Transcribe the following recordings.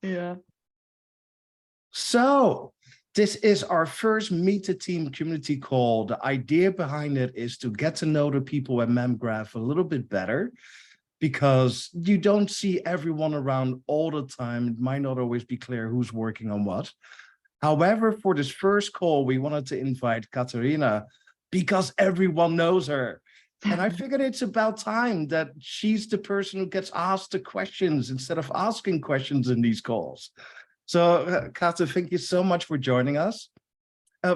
Yeah. So this is our first Meet the Team community call. The idea behind it is to get to know the people at Memgraph a little bit better, because you don't see everyone around all the time. It might not always be clear who's working on what. However, for this first call, we wanted to invite Katarina because everyone knows her. And I figured it's about time that she's the person who gets asked the questions instead of asking questions in these calls. So, Kata, thank you so much for joining us.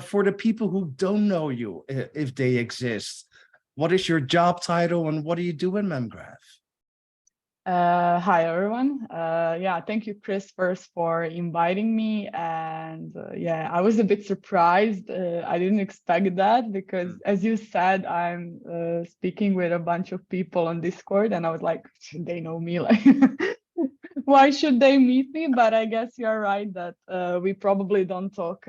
For the people who don't know you, if they exist, what is your job title and what do you do in Memgraph? Hi, everyone. Yeah, thank you, Chris, first for inviting me. And yeah, I was a bit surprised. I didn't expect that because, as you said, I'm speaking with a bunch of people on Discord, and I was like, they know me, like, why should they meet me? But I guess you're right that we probably don't talk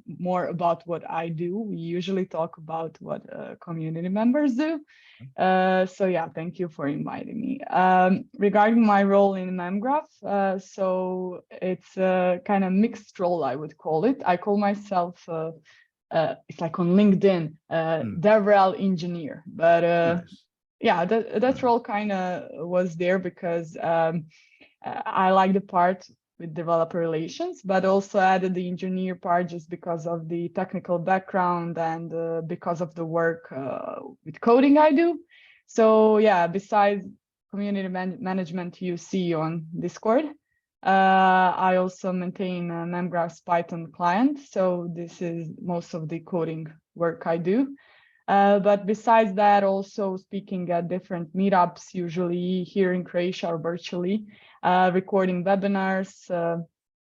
more about what I do. We usually talk about what community members do. So yeah, thank you for inviting me. Regarding my role in Memgraph, so it's a kind of mixed role, I would call it. I call myself, it's like on LinkedIn, DevRel engineer. But nice. Yeah, that role kind of was there because I like the part with developer relations, but also added the engineer part just because of the technical background and because of the work with coding I do. So yeah, besides community management you see on Discord, I also maintain a Memgraph's Python client. So this is most of the coding work I do. But besides that, also speaking at different meetups, usually here in Croatia or virtually, recording webinars,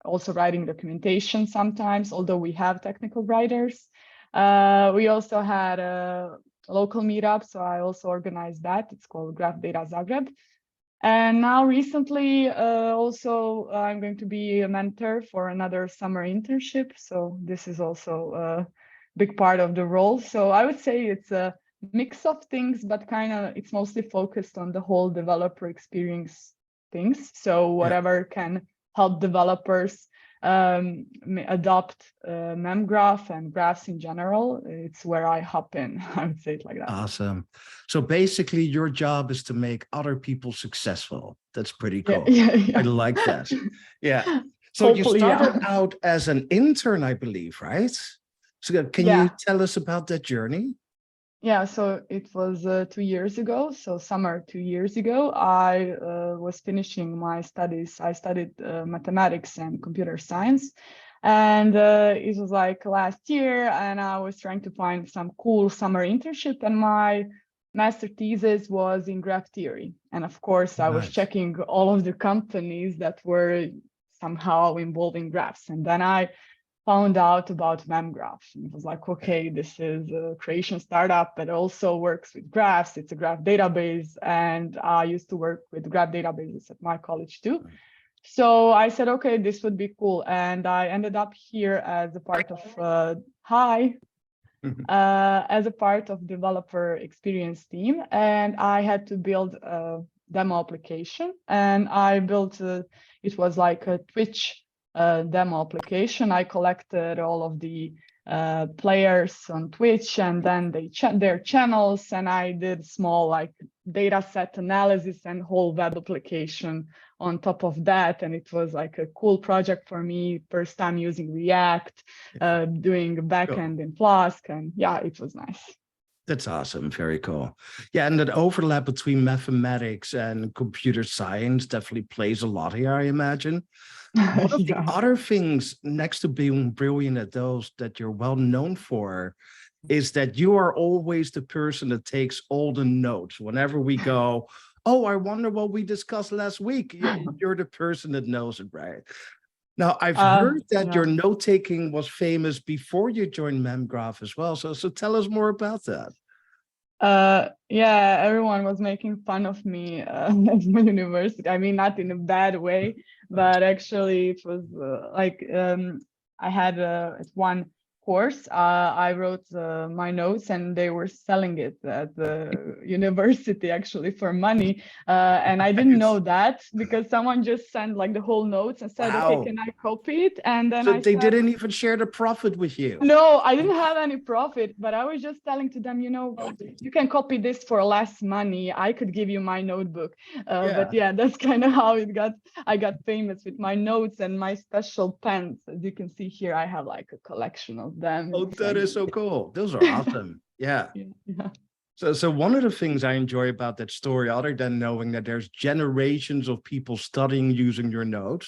also writing documentation sometimes, although we have technical writers. We also had a local meetup, so I also organized that. It's called Graph Data Zagreb. And now recently, also I'm going to be a mentor for another summer internship. So this is also a big part of the role. So I would say it's a mix of things, but kind of it's mostly focused on the whole developer experience things. So whatever can help developers adopt Memgraph and graphs in general, it's where I hop in. I would say it like that. Awesome. So basically your job is to make other people successful. That's pretty cool. I like that. Yeah. So hopefully, you started out as an intern, I believe, right? So can you tell us about that journey? Yeah, so it was 2 years ago. So summer 2 years ago, I was finishing my studies. I studied mathematics and computer science. And it was like last year, and I was trying to find some cool summer internship. And my master thesis was in graph theory. And of course, I was checking all of the companies that were somehow involving graphs. And then I found out about Memgraph. And it was like, okay, this is a Croatian startup that also works with graphs. It's a graph database. And I used to work with graph databases at my college too. So I said, okay, this would be cool. And I ended up here as a part of, as a part of developer experience team. And I had to build a demo application. And I built, it was like a Twitch demo application. I collected all of the players on Twitch and then their channels, and I did small like data set analysis and whole web application on top of that. And it was like a cool project for me, first time using React, doing a backend in Flask, and yeah, it was nice. That's awesome. Very cool. Yeah, and that overlap between mathematics and computer science definitely plays a lot here, I imagine. One of the other things next to being brilliant at those that you're well known for is that you are always the person that takes all the notes. Whenever we go, oh, I wonder what we discussed last week. You're the person that knows it, right? Now, I've heard that your note-taking was famous before you joined Memgraph as well. So tell us more about that. Yeah, everyone was making fun of me at my university. I mean, not in a bad way, but actually it was like I had one course. I wrote my notes, and they were selling it at the university actually for money. And I didn't know that, because someone just sent like the whole notes and said, okay, Wow. can I copy it? And then So I they said, didn't even share the profit with you. no, I didn't have any profit, but I was just telling to them, you can copy this for less money. I could give you my notebook. But yeah, that's kind of how I got famous with my notes and my special pens. As you can see here, I have like a collection of them. Oh, It's that like, is so cool. Those are awesome. Yeah. yeah. So one of the things I enjoy about that story, other than knowing that there's generations of people studying using your notes,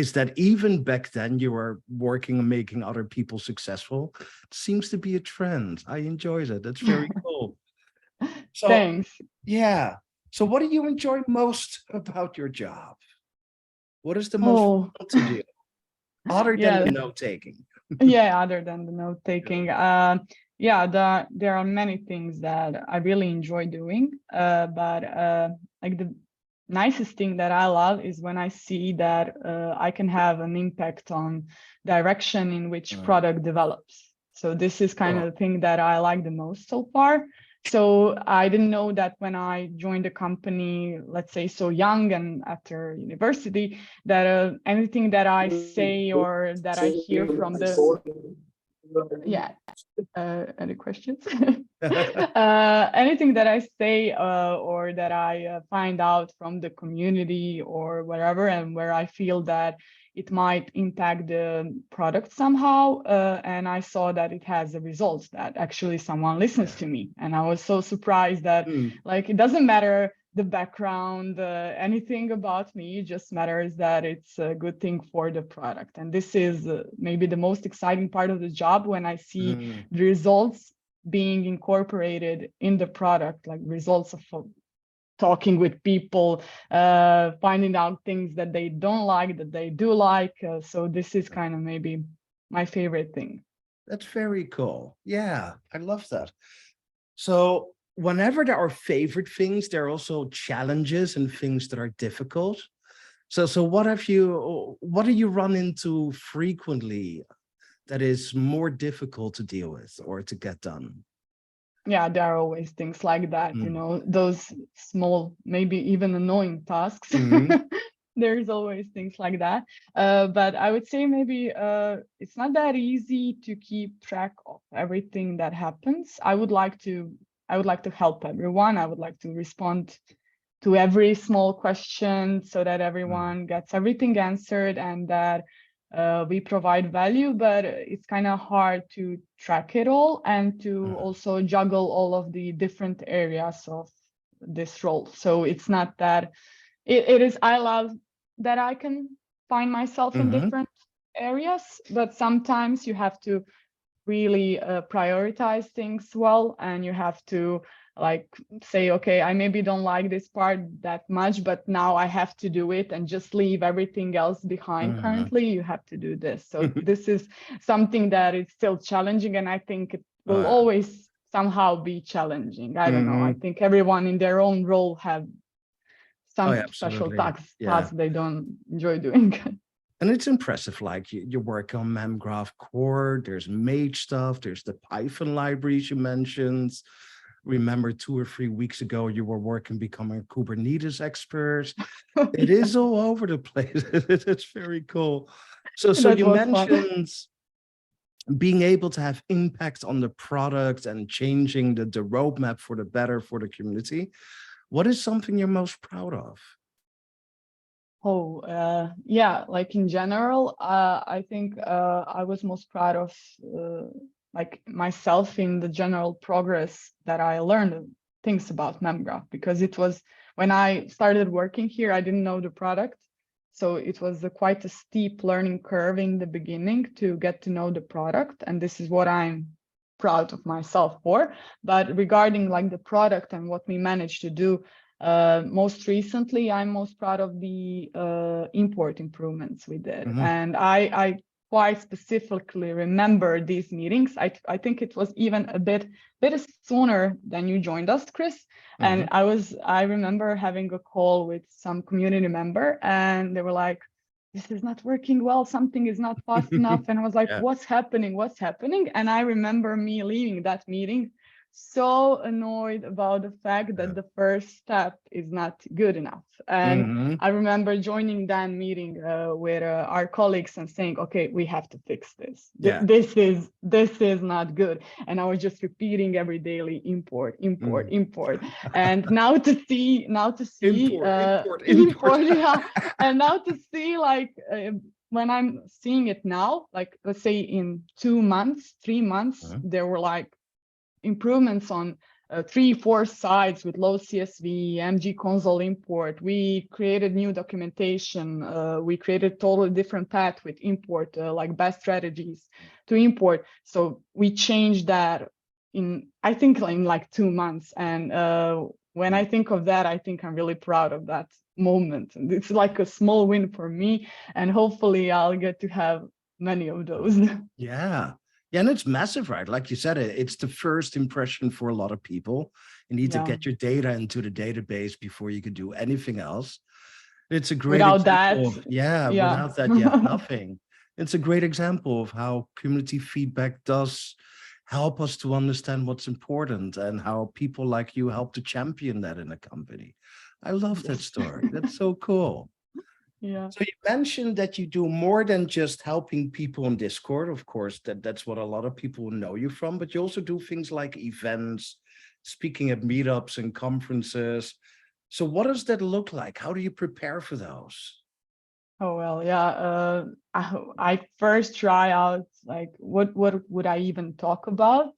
is that even back then you were working on making other people successful. It seems to be a trend. I enjoy that. That's very cool. So Thanks. yeah. So what do you enjoy most about your job? What is the most Oh, fun to do other than yeah. the note taking? Yeah, other than the note taking. Yeah, there are many things that I really enjoy doing. But like the nicest thing that I love is when I see that I can have an impact on direction in which product develops. So this is kind of the thing that I like the most so far. So I didn't know that when I joined the company, let's say so young and after university, that anything that I say or that I hear from the, yeah, any questions? Anything that I say or that I find out from the community or wherever, and where I feel that it might impact the product somehow, and I saw that it has a result, that actually someone listens to me. And I was so surprised that like, it doesn't matter the background, anything about me, it just matters that it's a good thing for the product. And this is maybe the most exciting part of the job, when I see the results being incorporated in the product, like results of talking with people, finding out things that they don't like, that they do like. So this is kind of maybe my favorite thing. That's very cool. Yeah, I love that. So whenever there are favorite things, there are also challenges and things that are difficult. So what do you run into frequently that is more difficult to deal with or to get done? Yeah, there are always things like that, those small, maybe even annoying tasks. There's always things like that. But I would say maybe it's not that easy to keep track of everything that happens. I would like to help everyone. I would like to respond to every small question so that everyone gets everything answered, and that we provide value, but it's kind of hard to track it all and to also juggle all of the different areas of this role. So it's not that it is, I love that I can find myself in different areas, but sometimes you have to really prioritize things well, and you have to like say, okay, I maybe don't like this part that much, but now I have to do it, and just leave everything else behind. Currently you have to do this. So this is something that is still challenging, and I think it will always somehow be challenging. I don't know, I think everyone in their own role have some special tasks they don't enjoy doing. And it's impressive, like you work on Memgraph core, there's Mage stuff, there's the Python libraries you mentioned. Remember 2 or 3 weeks ago, you were working, becoming a Kubernetes expert. It is all over the place. It's very cool. So you mentioned being able to have impact on the product and changing the roadmap for the better for the community. What is something you're most proud of? Oh, yeah, like in general, I think I was most proud of like myself in the general progress that I learned things about Memgraph, because it was when I started working here, I didn't know the product. So it was quite a steep learning curve in the beginning to get to know the product. And this is what I'm proud of myself for. But regarding like the product and what we managed to do, most recently, I'm most proud of the import improvements we did. And I quite specifically remember these meetings. I think it was even a bit sooner than you joined us, Chris. And I remember having a call with some community member, and they were like, this is not working well, something is not fast enough. And I was like, Yeah. what's happening? What's happening? And I remember me leaving that meeting so annoyed about the fact that the first step is not good enough. And Mhm. I remember joining that meeting with our colleagues and saying, okay, we have to fix this. Yeah. This is not good. And I was just repeating every daily import, import, import. And now to see Import. import, yeah. And now to see like when I'm seeing it now, like let's say in 2 months, 3 months, there were like improvements on 3-4 sites with low CSV, MG console import. We created new documentation. We created totally different path with import, like best strategies to import. So we changed that in, I think, in like 2 months. And when I think of that, I think I'm really proud of that moment. And it's like a small win for me. And hopefully I'll get to have many of those. Yeah. Yeah, and it's massive, right? Like you said, it's the first impression for a lot of people. You need to Yeah. get your data into the database before you can do anything else. It's a great Without that, example of, yeah, yeah. without that, you have nothing. It's a great example of how community feedback does help us to understand what's important and how people like you help to champion that in a company. I love that story. That's so cool. Yeah. So you mentioned that you do more than just helping people on Discord. Of course, that's what a lot of people know you from, but you also do things like events, speaking at meetups and conferences. So what does that look like? How do you prepare for those? Oh, well, yeah. I first try out like what would I even talk about?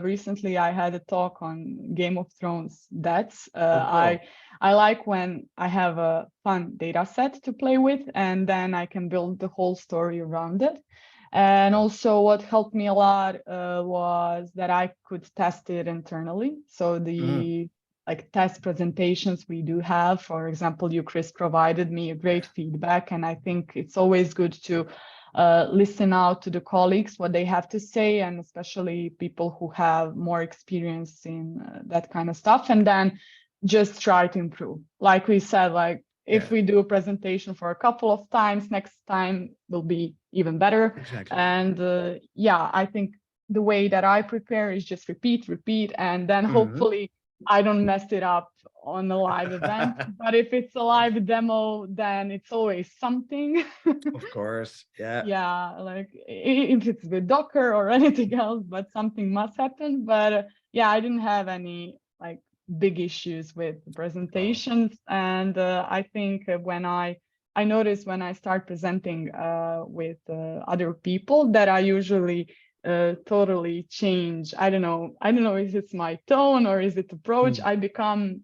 Recently I had a talk on Game of Thrones deaths. Oh, cool. I like when I have a fun data set to play with, and then I can build the whole story around it. And also what helped me a lot was that I could test it internally. So Mhm. the like test presentations we do have, for example, you, Chris, provided me a great feedback. And I think it's always good to listen out to the colleagues, what they have to say, and especially people who have more experience in that kind of stuff. And then just try to improve. Like we said, like if Yeah, we do a presentation for a couple of times, next time will be even better. exactly. And yeah, I think the way that I prepare is just repeat, and then Mhm. hopefully I don't mess it up on a live event. But if it's a live demo, then it's always something. Of course. Yeah. Yeah, like if it's with Docker or anything else, but something must happen. But yeah, I didn't have any like big issues with the Oh, presentations. And I think when I notice when I start presenting with other people that I usually totally change. I don't know if it's my tone or is it approach. mm, I become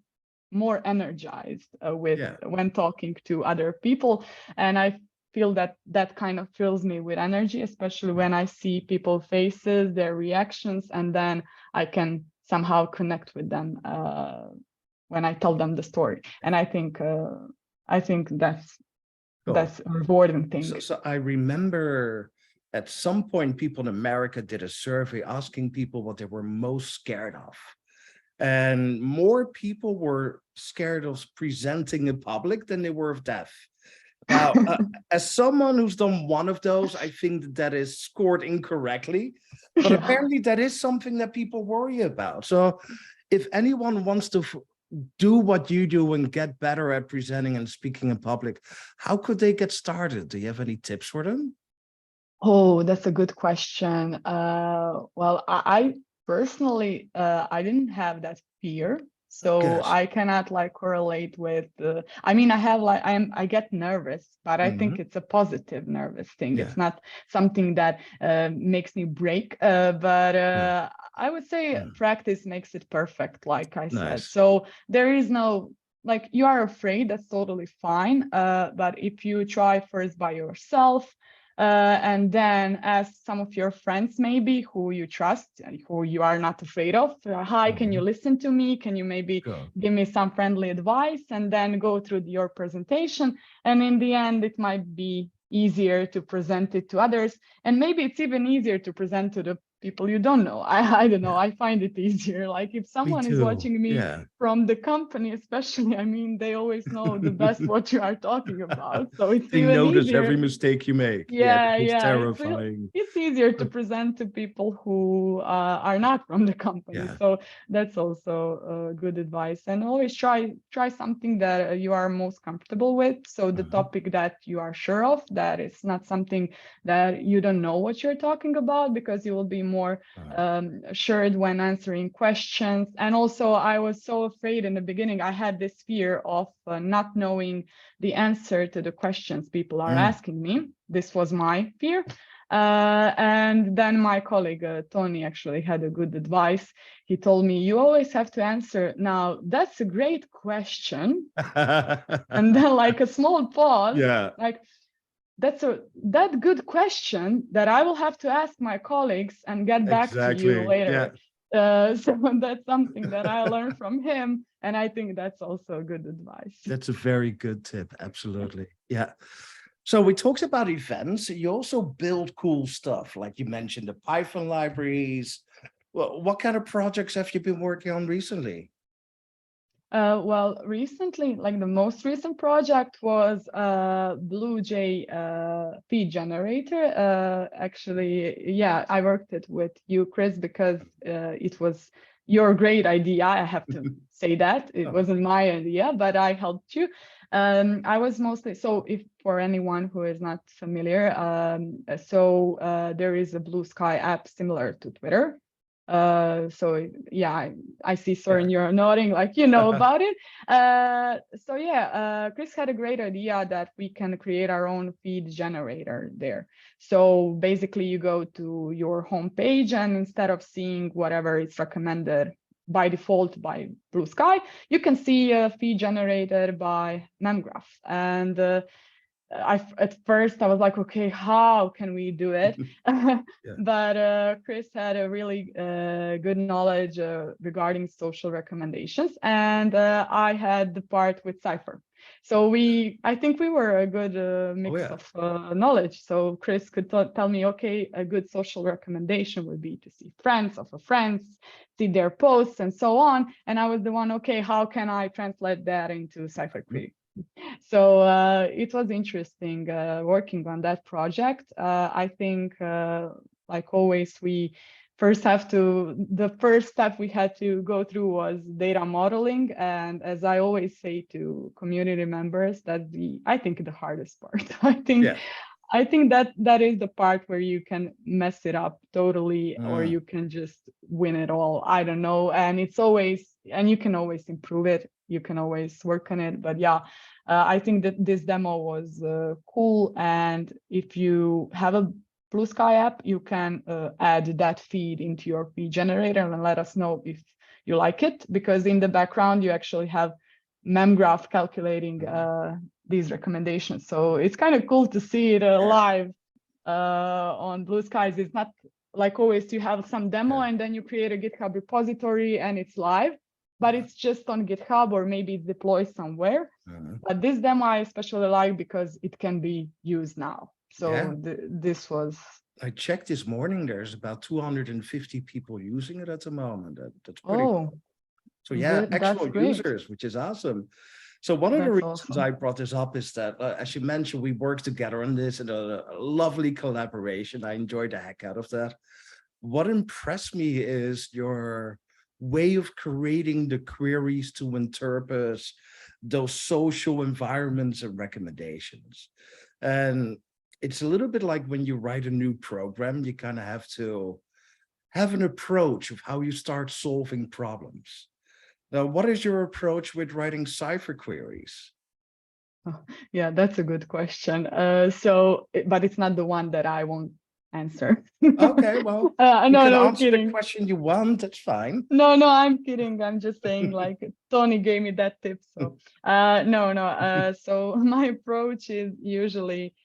more energized with yeah. when talking to other people, and I feel that that kind of fills me with energy, especially when I see people's faces, their reactions, and then I can somehow connect with them when I tell them the story. And I think Cool. that's a rewarding thing. So I remember at some point people in America did a survey asking people what they were most scared of. And more people were scared of presenting in public than they were of death. Now, as someone who's done one of those, I think that that is scored incorrectly, but Yeah. apparently that is something that people worry about. So if anyone wants to do what you do and get better at presenting and speaking in public, how could they get started? Do you have any tips for them? Oh, that's a good question. Well, I personally, I didn't have that fear, so Good. I cannot like correlate with. I mean, I have like I get nervous, but I think Mhm. it's a positive nervous thing. Yeah. It's not something that makes me break. But Yeah. I would say Mm. practice makes it perfect, like I said. Nice. So there is no like you are afraid, that's totally fine. But if you try first by yourself and then ask some of your friends maybe who you trust and who you are not afraid of. Hi, can you Mhm. listen to me? Can you maybe Go. give me some friendly advice? And then go through your presentation. And in the end, it might be easier to present it to others. And maybe it's even easier to present to the people you don't know. I don't know. I find it easier. Like if Me someone is too. watching me Yeah. from the company, especially, I mean, they always know the best what you are talking about. So it's They even notice every easier. mistake you make. Yeah, Yeah, it's yeah. terrifying. It's easier to present to people who are not from the company. Yeah. So that's also good advice. And always try something that you are most comfortable with. So the topic that you are sure of, that it's not something that you don't know what you're talking about, because you will be more assured when answering questions. And also, I was so afraid in the beginning. I had this fear of not knowing the answer to the questions people are asking me. This was my fear. And then my colleague, Tony, actually had a good advice. He told me, you always have to answer, now, that's a great question. And then like a small pause, Yeah. like, that good question that I will have to ask my colleagues and get back to you Exactly. later. Yeah. So that's something that I learned from him. And I think that's also good advice. That's a very good tip. Absolutely. Yeah. So we talked about events. You also build cool stuff, like you mentioned the Python libraries. Well, what kind of projects have you been working on recently? Well, recently, like the most recent project was BlueJ feed generator. Actually, yeah, I worked it with you, Chris, because it was your great idea. I have to say that it wasn't my idea, but I helped you. I was mostly, so if for anyone who is not familiar, there is a Blue Sky app similar to Twitter. So yeah, I see Soren, you're nodding like you know about it. So yeah, Chris had a great idea that we can create our own feed generator there. So basically you go to your homepage, and instead of seeing whatever is recommended by default by Blue Sky, you can see a feed generated by Memgraph. And at first I was like, okay, how can we do it? But Chris had a really good knowledge regarding social recommendations, and I had the part with Cypher. So I think we were a good mix of knowledge. So Chris could tell me, okay, a good social recommendation would be to see friends of a friends, see their posts and so on. And I was the one, okay, how can I translate that into Cypher query? So it was interesting working on that project. I think, like always, the first step we had to go through was data modeling. And as I always say to community members, I think the hardest part. I think that is the part where you can mess it up totally, or you can just win it all. I don't know. And you can always improve it. You can always work on it. But yeah, I think that this demo was cool. And if you have a Blue Sky app, you can add that feed into your feed generator and let us know if you like it, because in the background, you actually have Memgraph calculating these recommendations. So it's kind of cool to see it live on Blue Skies. It's not like always you have some demo and then you create a GitHub repository and it's live, but it's just on GitHub or maybe it's deployed somewhere. But this demo I especially like because it can be used now. So this was... I checked this morning, there's about 250 people using it at the moment. That's pretty cool. So yeah, actual users, which is awesome. So one of the reasons I brought this up is that, as you mentioned, we worked together on this in a lovely collaboration. I enjoyed the heck out of that. What impressed me is your way of creating the queries to interpret those social environments and recommendations. And it's a little bit like when you write a new program, you kind of have to have an approach of how you start solving problems. Now, what is your approach with writing Cypher queries? Yeah, that's a good question. But it's not the one that I won't answer. Okay, well, you can answer the question you want. That's fine. No, I'm kidding. I'm just saying, like, Tony gave me that tip. So no. So my approach is usually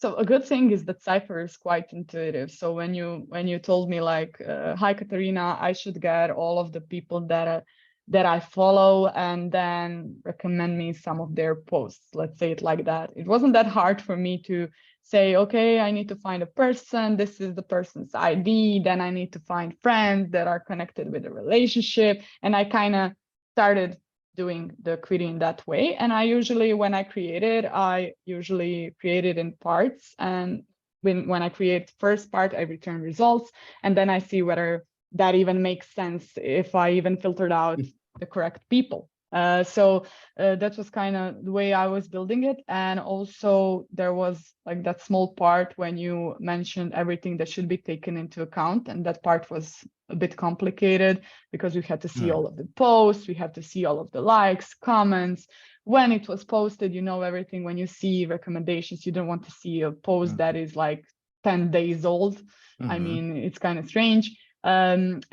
so a good thing is that Cypher is quite intuitive. So when you told me like, hi Katarina, I should get all of the people that that I follow and then recommend me some of their posts. Let's say it like that. It wasn't that hard for me to say, okay, I need to find a person. This is the person's ID. Then I need to find friends that are connected with a relationship. And I kind of started doing the query in that way. And I usually, when I create it, I usually create it in parts. And when I create first part, I return results. And then I see whether that even makes sense if I even filtered out the correct people. So that was kind of the way I was building it. And also there was like that small part when you mentioned everything that should be taken into account. And that part was a bit complicated because we had to see all of the posts, we had to see all of the likes, comments, when it was posted, you know, everything. When you see recommendations, you don't want to see a post that is like 10 days old. I mean, it's kind of strange. And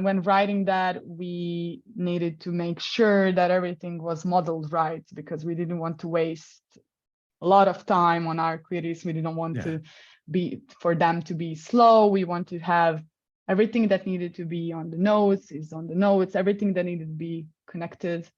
when writing that, we needed to make sure that everything was modeled right, because we didn't want to waste a lot of time on our queries. We didn't want to be for them to be slow. We want to have everything that needed to be on the notes is on the notes, everything that needed to be connected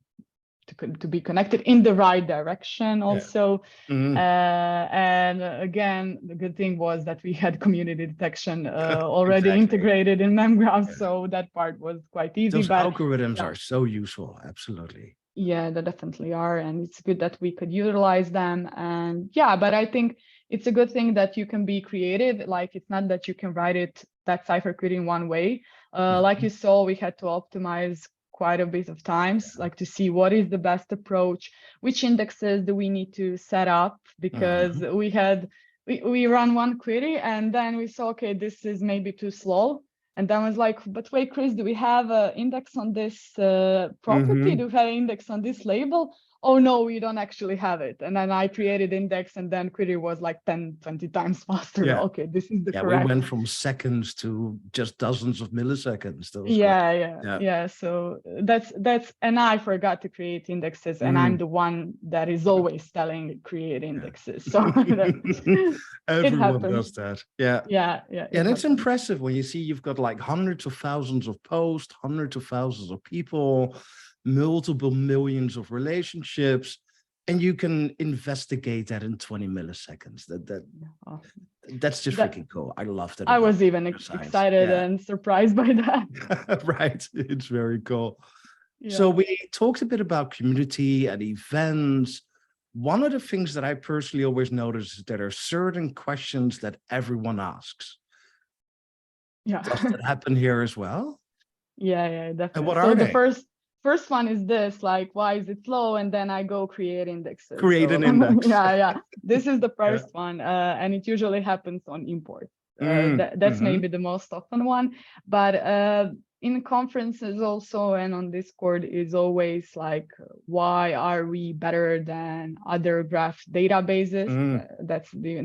to be connected in the right direction also. And again, the good thing was that we had community detection already integrated in Memgraph, so that part was quite easy. Those but algorithms are so useful, absolutely. Yeah, they definitely are, and it's good that we could utilize them. And yeah, but I think it's a good thing that you can be creative. Like, it's not that you can write it that cipher query in one way. Like you saw, we had to optimize quite a bit of times, like to see what is the best approach, which indexes do we need to set up, because we run one query and then we saw, okay, this is maybe too slow. And then I was like, but wait, Chris, do we have an index on this property? Do we have an index on this label? Oh, no, we don't actually have it. And then I created index, and then query was like 10, 20 times faster. Yeah. Okay, this is the correct. We went from seconds to just dozens of milliseconds. Yeah. So that's, and I forgot to create indexes, and I'm the one that is always telling create indexes. So everyone does that. Yeah. And it's impressive when you see you've got like hundreds of thousands of posts, hundreds of thousands of people, multiple millions of relationships, and you can investigate that in 20 milliseconds. That's just freaking cool. I love that. I was even excited and surprised by that. Right. It's very cool. So we talked a bit about community and events. One of the things that I personally always notice is that there are certain questions that everyone asks. Yeah. Does that happen here as well? Yeah, definitely. And what are they? The first one is this, like, why is it slow? And then I go create indexes. An index. Yeah. This is the first one. And it usually happens on import. That's maybe the most often one. But in conferences also, and on Discord, is always like, why are we better than other graph databases?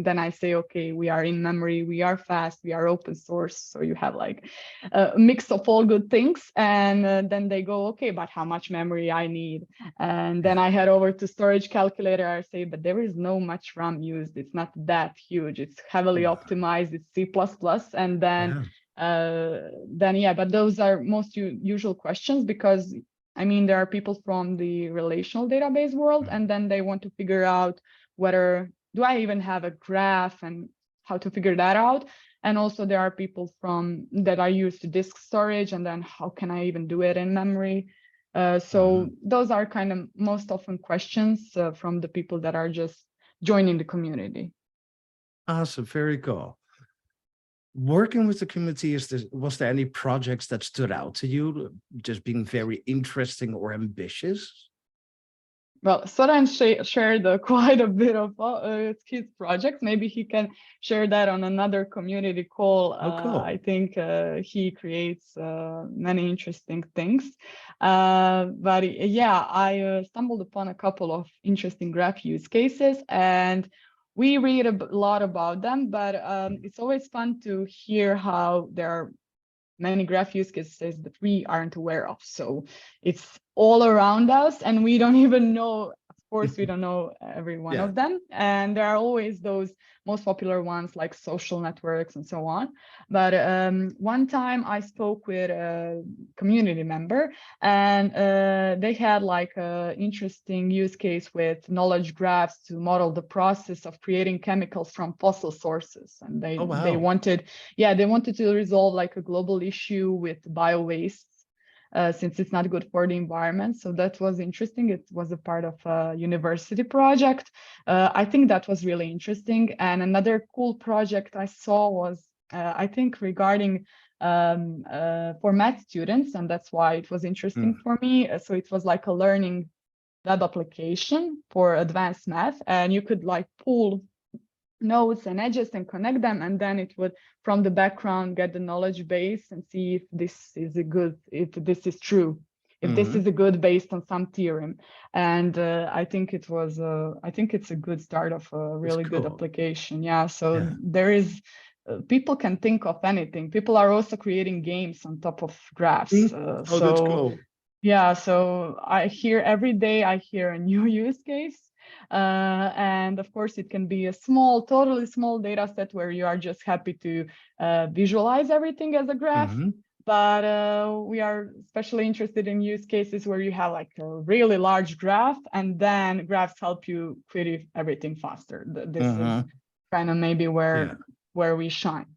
Then I say, okay, we are in memory, we are fast, we are open source. So you have like a mix of all good things. And then they go, okay, but how much memory I need? And then I head over to storage calculator. I say, but there is no much RAM used. It's not that huge. It's heavily optimized. It's C++. And then but those are most usual questions, because I mean, there are people from the relational database world, and then they want to figure out whether do I even have a graph and how to figure that out. And also there are people that are used to disk storage, and then how can I even do it in memory? So those are kind of most often questions from the people that are just joining the community. Awesome, very cool. Working with the community, was there any projects that stood out to you, just being very interesting or ambitious? Well, Soren shared quite a bit of his projects. Maybe he can share that on another community call. Cool. I think he creates many interesting things. But yeah, I stumbled upon a couple of interesting graph use cases, and we read a lot about them, but it's always fun to hear how there are many graph use cases that we aren't aware of. So it's all around us, and we don't even know course, we don't know every one Yeah. of them. And there are always those most popular ones like social networks and so on. But one time I spoke with a community member, and they had like an interesting use case with knowledge graphs to model the process of creating chemicals from fossil sources. And Oh, they wow. wanted, yeah, they wanted to resolve like a global issue with bio waste. Since it's not good for the environment. So that was interesting. It was a part of a university project. I think that was really interesting. And another cool project I saw was, I think, regarding for math students, and that's why it was interesting for me. So it was like a learning web application for advanced math, and you could like pull nodes and edges and connect them, and then it would from the background get the knowledge base and see if this is a good, if this is true, if this is a good based on some theorem. And I think it was I think it's a good start of a really good application. Yeah, so there is people can think of anything. People are also creating games on top of graphs. Oh, that's cool. Yeah, so I hear every day, I hear a new use case. And of course, it can be a small, totally small data set where you are just happy to visualize everything as a graph. But we are especially interested in use cases where you have like a really large graph, and then graphs help you query everything faster. This is kind of maybe where we shine.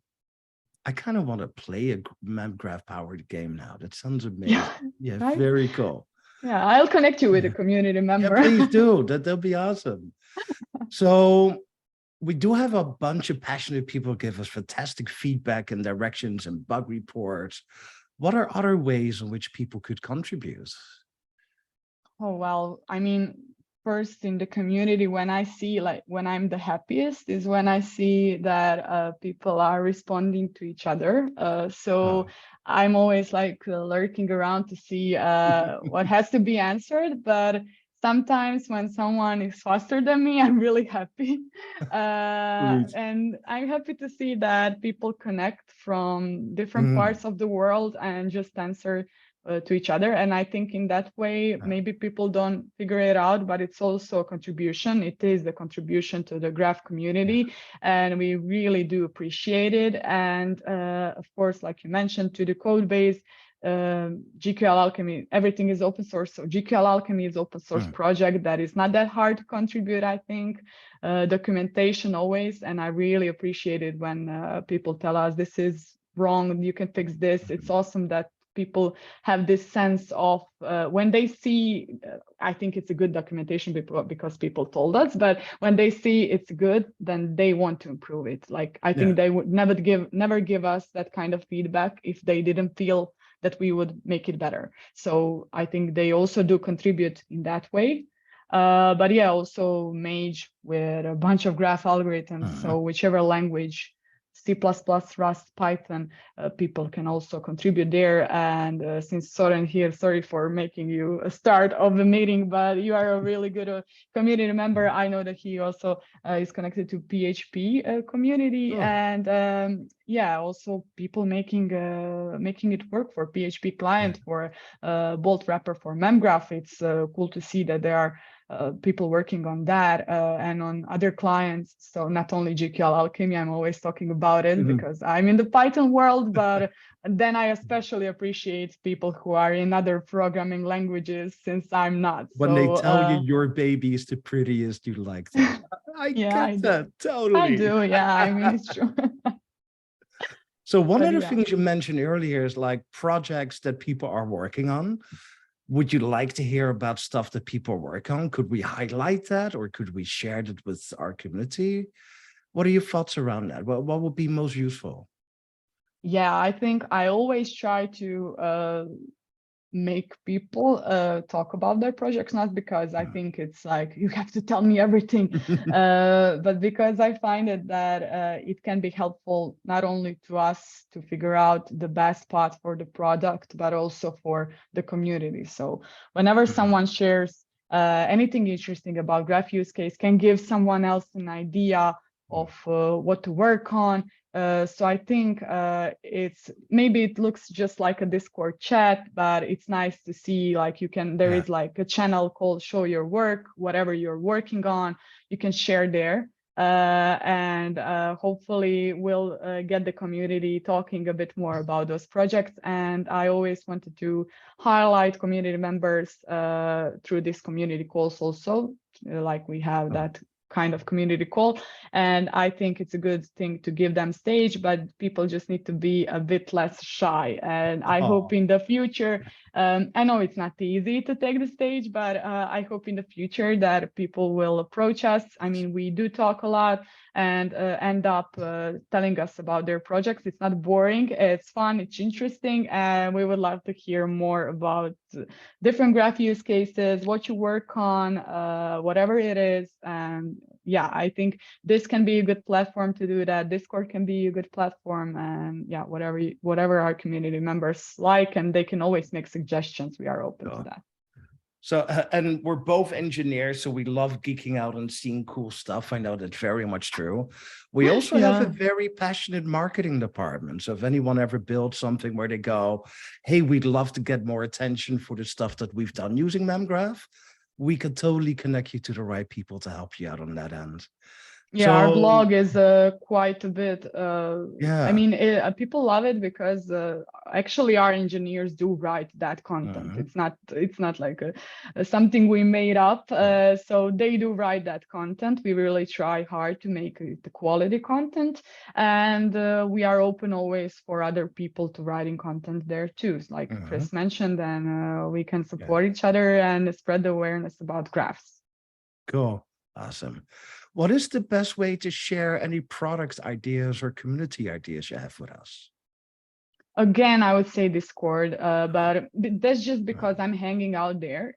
I kind of want to play a Memgraph powered game now. That sounds amazing. Yeah, right? Very cool. Yeah, I'll connect you with a community member. Yeah, please do. That'll be awesome. So we do have a bunch of passionate people give us fantastic feedback and directions and bug reports. What are other ways in which people could contribute? Oh, well, I mean, first in the community, when I see, like, when I'm the happiest is when I see that people are responding to each other. So I'm always like lurking around to see what has to be answered. But sometimes when someone is faster than me, I'm really happy. And I'm happy to see that people connect from different parts of the world and just answer to each other. And I think in that way, maybe people don't figure it out, but it's also a contribution. It is the contribution to the graph community, and we really do appreciate it. And of course, like you mentioned, to the code base, GQL Alchemy, everything is open source. So GQL Alchemy is open source project that is not that hard to contribute, I think. Documentation always, and I really appreciate it when people tell us this is wrong, you can fix this. It's awesome that people have this sense of when they see, I think it's a good documentation because people told us, but when they see it's good, then they want to improve it. Like, I think they would never give us that kind of feedback if they didn't feel that we would make it better. So I think they also do contribute in that way. But yeah, also Mage with a bunch of graph algorithms. So whichever language, C++, Rust, Python, people can also contribute there. And since Soren here, sorry for making you a start of the meeting, but you are a really good community member. I know that he also is connected to PHP community, and yeah, also people making it work for PHP client, for Bolt wrapper for Memgraph. It's cool to see that there are people working on that and on other clients. So not only GQL Alchemy, I'm always talking about it because I'm in the Python world, but then I especially appreciate people who are in other programming languages, since I'm not. When they tell you your baby is the prettiest, you like that. I get that, totally. I do, yeah, I mean, it's true. So one of the things you mentioned earlier is like projects that people are working on. Would you like to hear about stuff that people work on? Could we highlight that, or could we share that with our community? What are your thoughts around that? What would be most useful? Yeah, I think I always try to make people talk about their projects, not because I think it's like you have to tell me everything, but because I find it that it can be helpful not only to us to figure out the best path for the product, but also for the community. So whenever someone shares anything interesting about graph use case, can give someone else an idea of what to work on, So I think it looks just like a Discord chat, but it's nice to see like there is like a channel called Show Your Work, whatever you're working on, you can share there. And hopefully we'll get the community talking a bit more about those projects. And I always wanted to highlight community members through this community calls also, like we have that kind of community call. And I think it's a good thing to give them stage, but people just need to be a bit less shy. And I hope in the future, I know it's not easy to take the stage, but I hope in the future that people will approach us. I mean, we do talk a lot and end up telling us about their projects. It's not boring, it's fun, it's interesting, and we would love to hear more about different graph use cases, what you work on, whatever it is. And yeah, I think this can be a good platform to do that. Discord can be a good platform, and yeah, whatever our community members like, and they can always make suggestions. We are open to that. So, and we're both engineers, so we love geeking out and seeing cool stuff. I know that's very much true. We also have a very passionate marketing department. So if anyone ever builds something where they go, hey, we'd love to get more attention for the stuff that we've done using Memgraph, we could totally connect you to the right people to help you out on that end. Yeah, our blog is quite a bit. I mean, people love it because actually our engineers do write that content. It's not like something we made up. So they do write that content. We really try hard to make the quality content, and we are open always for other people to writing content there too, like Chris mentioned, and we can support each other and spread the awareness about graphs. Cool. Awesome. What is the best way to share any product ideas or community ideas you have with us? Again, I would say Discord, but that's just because I'm hanging out there.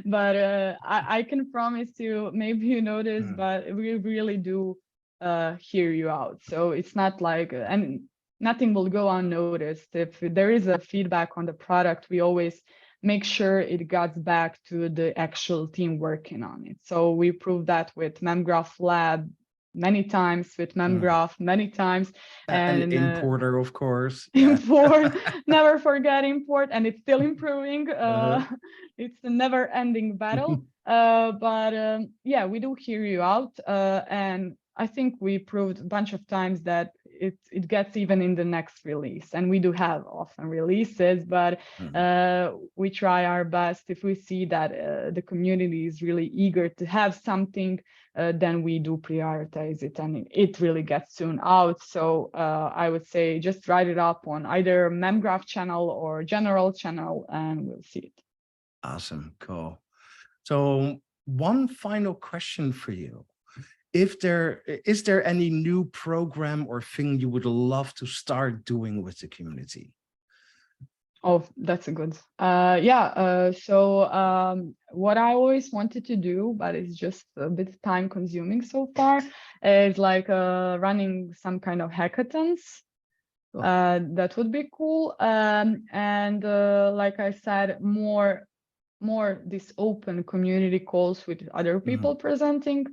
But I can promise you, maybe you notice, but we really do hear you out. So it's not like, and nothing will go unnoticed. If there is a feedback on the product, we always make sure it gets back to the actual team working on it. So we proved that with Memgraph Lab many times, with Memgraph many times. And importer, of course. Import, never forget import, and it's still improving. It's a never-ending battle. But yeah, we do hear you out. And I think we proved a bunch of times that it gets even in the next release, and we do have often releases, but we try our best. If we see that the community is really eager to have something, then we do prioritize it, and it really gets soon out. So I would say just write it up on either Memgraph channel or general channel, and we'll see it. Awesome, cool. So one final question for you. Is there any new program or thing you would love to start doing with the community? Oh, that's a good. So what I always wanted to do, but it's just a bit time consuming so far, is like running some kind of hackathons. That would be cool. And like I said, more this open community calls with other people presenting.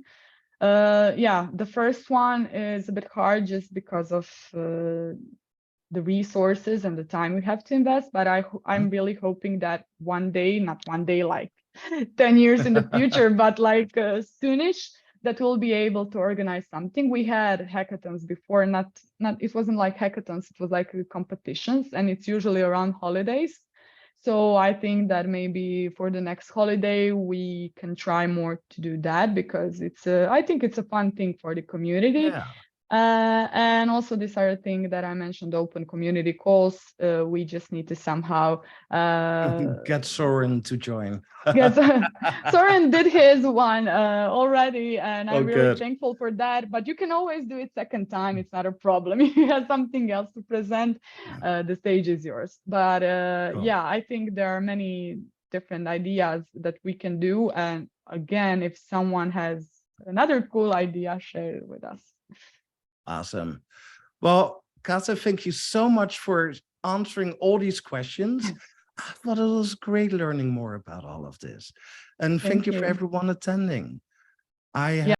Yeah, the first one is a bit hard just because of the resources and the time we have to invest, but I'm really hoping that one day, not one day like 10 years in the future, but like soonish, that we'll be able to organize something. We had hackathons before, it wasn't like hackathons, it was like competitions, and it's usually around holidays. So I think that maybe for the next holiday, we can try more to do that, because I think it's a fun thing for the community. Yeah. And also this other thing that I mentioned, open community calls, we just need to somehow get Soren to join. Yes, Soren did his one already, and I'm really good. thankful for that. But you can always do it second time. It's not a problem. If you have something else to present, the stage is yours. But Cool. yeah, I think there are many different ideas that we can do. And again, if someone has another cool idea, share it with us. Awesome. Well, Kata, thank you so much for answering all these questions. I thought it was great learning more about all of this. And thank you for everyone attending.